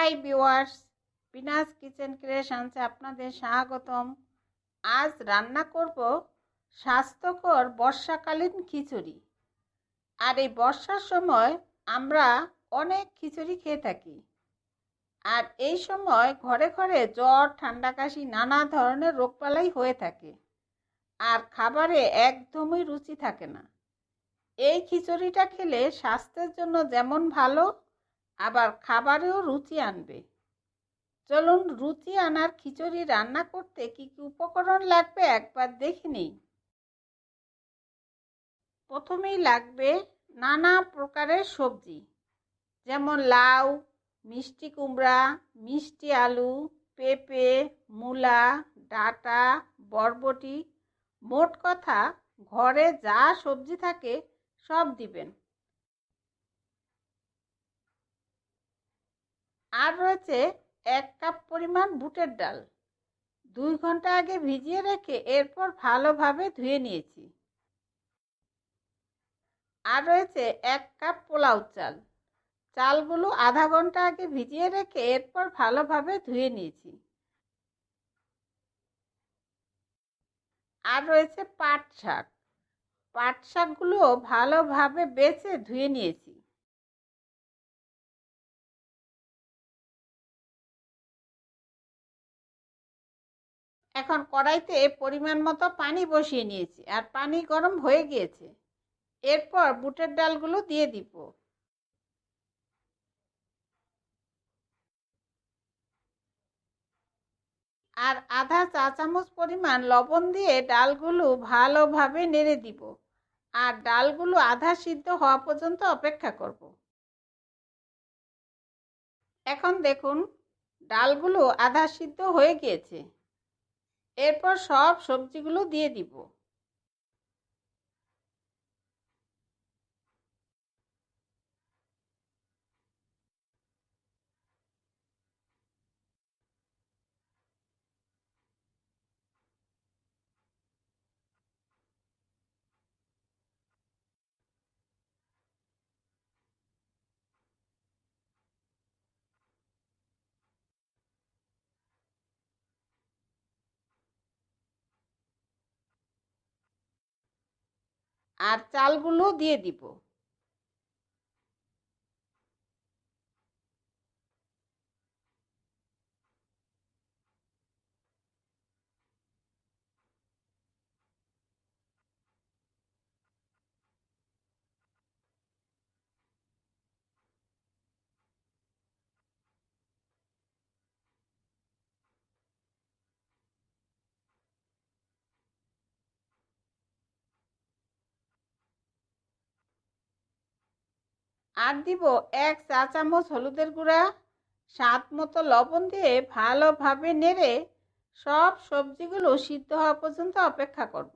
Hi viewers, Binas kitchen ক্রিয়েশনসে আপনাদের স্বাগতম। আজ রান্না করব স্বাস্থ্যকর বর্ষাকালীন খিচুড়ি। আর এই বর্ষার সময় আমরা অনেক খিচুড়ি খেয়ে থাকি। আর এই সময় ঘরে ঘরে জ্বর, ঠান্ডা, কাশি নানা ধরনের রোগবালাই হয়ে থাকে। আর খাবারে একদমই রুচি থাকে না। এই খিচুড়িটা খেলে স্বাস্থ্যের জন্য যেমন ভালো, আবার খাবারেও রুচি আনবে। চলুন রুচি আনার খিচুড়ি রান্না করতে কি কি উপকরণ লাগবে একবার দেখে নিই। প্রথমেই লাগবে নানা প্রকারের সবজি, যেমন লাউ, মিষ্টি কুমড়া, মিষ্টি আলু, পেঁপে, মূলা, ডাঁটা, বরবটি। মোট কথা ঘরে যা সবজি থাকে সব দিবেন। আর রয়েছে 1 কাপ পরিমাণ বুটের ডাল, 2 ঘন্টা আগে ভিজিয়ে রেখে এরপর ভালোভাবে ধুয়ে নিয়েছি। আর রয়েছে 1 কাপ পোলাও চাল, চালগুলো আধা ঘন্টা আগে ভিজিয়ে রেখে এরপর ভালোভাবে ধুয়ে নিয়েছি। আর রয়েছে পাট শাক, পাট শাকগুলো ভালোভাবে বেছে ধুয়ে নিয়েছি। এখন কড়াইতে পরিমাণ মতো পানি বসিয়ে নিয়েছি, আর পানি গরম হয়ে গিয়েছে। এরপর বুটের ডালগুলো দিয়ে দিব। আর আধা চা চামচ পরিমাণ লবণ দিয়ে ডালগুলো ভালোভাবে নেড়ে দিব। আর ডালগুলো আধা সিদ্ধ হওয়া পর্যন্ত অপেক্ষা করব। এখন দেখুন ডালগুলো আধা সিদ্ধ হয়ে গিয়েছে। এরপর সব সবজিগুলো দিয়ে দিব। আর চালগুলো দিয়ে দিব। আর দিব 1 চা চামচ হলুদের গুঁড়া, স্বাদ মতো লবণ দিয়ে ভালোভাবে নেড়ে সব সবজিগুলো সিদ্ধ হওয়া পর্যন্ত অপেক্ষা করব।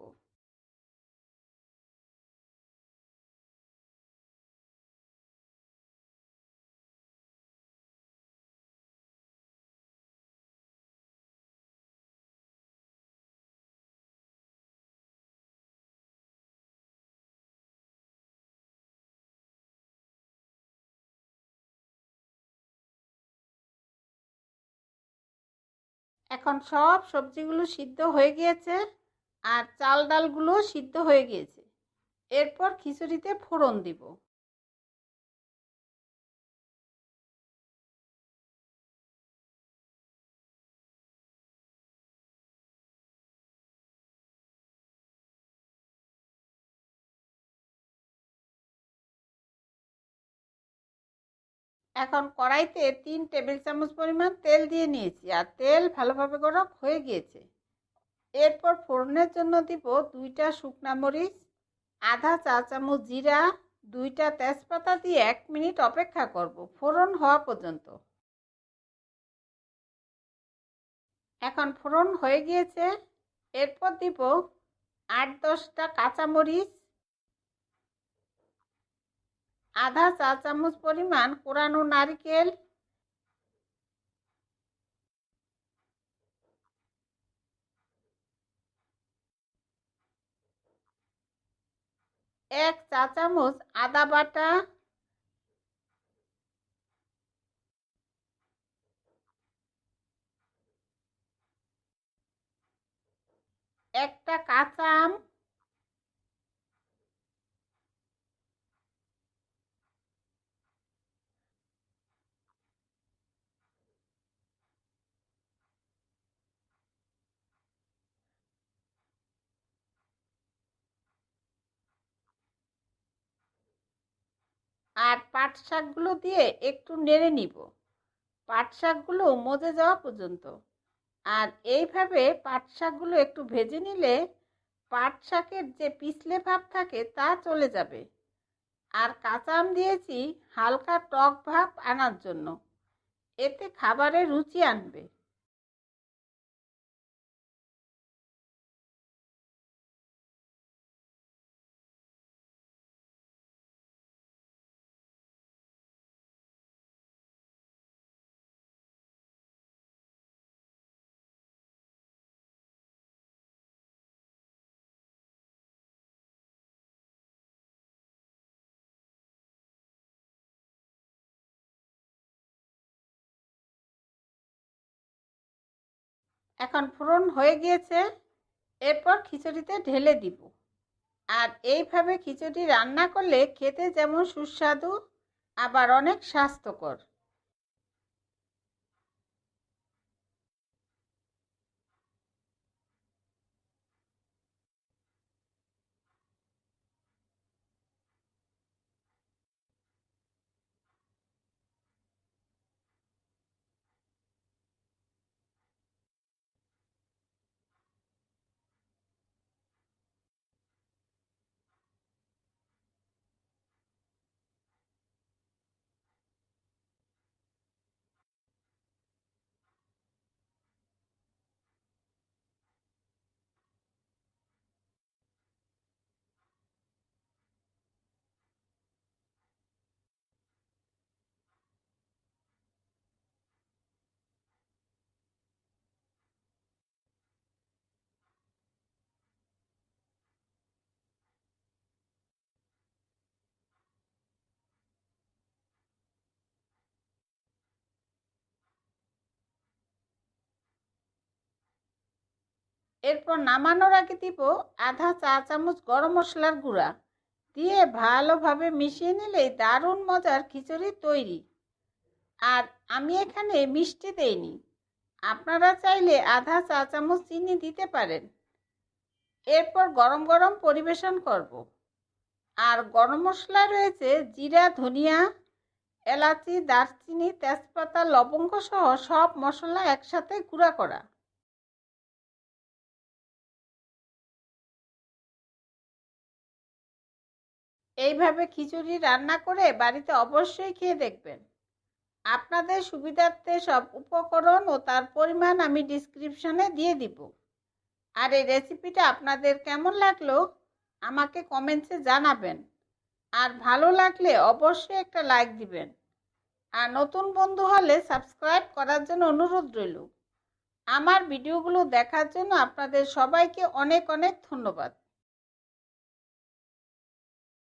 এখন সব সবজিগুলো সিদ্ধ হয়ে গিয়েছে, আর চাল ডালগুলো সিদ্ধ হয়ে গিয়েছে। এরপর খিচুড়িতে ফোড়ন দিব। এখন কড়াইতে 3 টেবিল চামচ পরিমাণ তেল দিয়ে নিয়েছি, আর তেল ভালোভাবে গরম হয়ে গিয়েছে। এরপর ফোড়নের জন্য দিব 2টা শুকনা মরিচ, আধা চা চামচ জিরা, 2টা তেজপাতা দিয়ে 1 মিনিট অপেক্ষা করব ফোড়ন হওয়া পর্যন্ত। এখন ফোড়ন হয়ে গিয়েছে। এরপর দিব 8-10টা কাঁচামরিচ, আধা চা চামচ পরিমাণ কোরানো নারকেল, 1 চা চামচ আদা বাটা, একটা কাঁচা আম, আর পাট শাকগুলো দিয়ে একটু নেড়ে নিব পাট শাকগুলো মজে যাওয়া পর্যন্ত। আর এইভাবে পাট শাকগুলো একটু ভেজে নিলে পাট শাকের যে পিছলে ভাব থাকে তা চলে যাবে। আর কাঁচা আম দিয়েছি হালকা টক ভাব আনার জন্য, এতে খাবারে রুচি আনবে। এখন ফোড়ন হয়ে গিয়েছে, এরপর খিচুড়িতে ঢেলে দিব। আর এইভাবে খিচুড়ি রান্না করলে খেতে যেমন সুস্বাদু, আবার অনেক স্বাস্থ্যকর। এরপর নামানোর আগে দিব আধা চা চামচ গরম মশলার গুঁড়া, দিয়ে ভালোভাবে মিশিয়ে নিলেই দারুণ মজার খিচুড়ি তৈরি। আর আমি এখানে মিষ্টি দেইনি, আপনারা চাইলে আধা চা চামচ চিনি দিতে পারেন। এরপর গরম গরম পরিবেশন করব। আর গরম মশলা রয়েছে জিরা, ধনিয়া, এলাচি, দারচিনি, তেজপাতা, লবঙ্গ সহ সব মশলা একসাথে গুঁড়া করা। এইভাবে খিচুড়ি রান্না করে বাড়িতে অবশ্যই খেয়ে দেখবেন। আপনাদের সুবিধার্থে সব উপকরণ ও তার পরিমাণ আমি ডিসক্রিপশনে দিয়ে দিব। আর এই রেসিপিটা আপনাদের কেমন লাগলো আমাকে কমেন্টসে জানাবেন। আর ভালো লাগলে অবশ্যই একটা লাইক দিবেন। আর নতুন বন্ধু হলে সাবস্ক্রাইব করার জন্য অনুরোধ রইল। আমার ভিডিওগুলো দেখার জন্য আপনাদের সবাইকে অনেক অনেক ধন্যবাদ।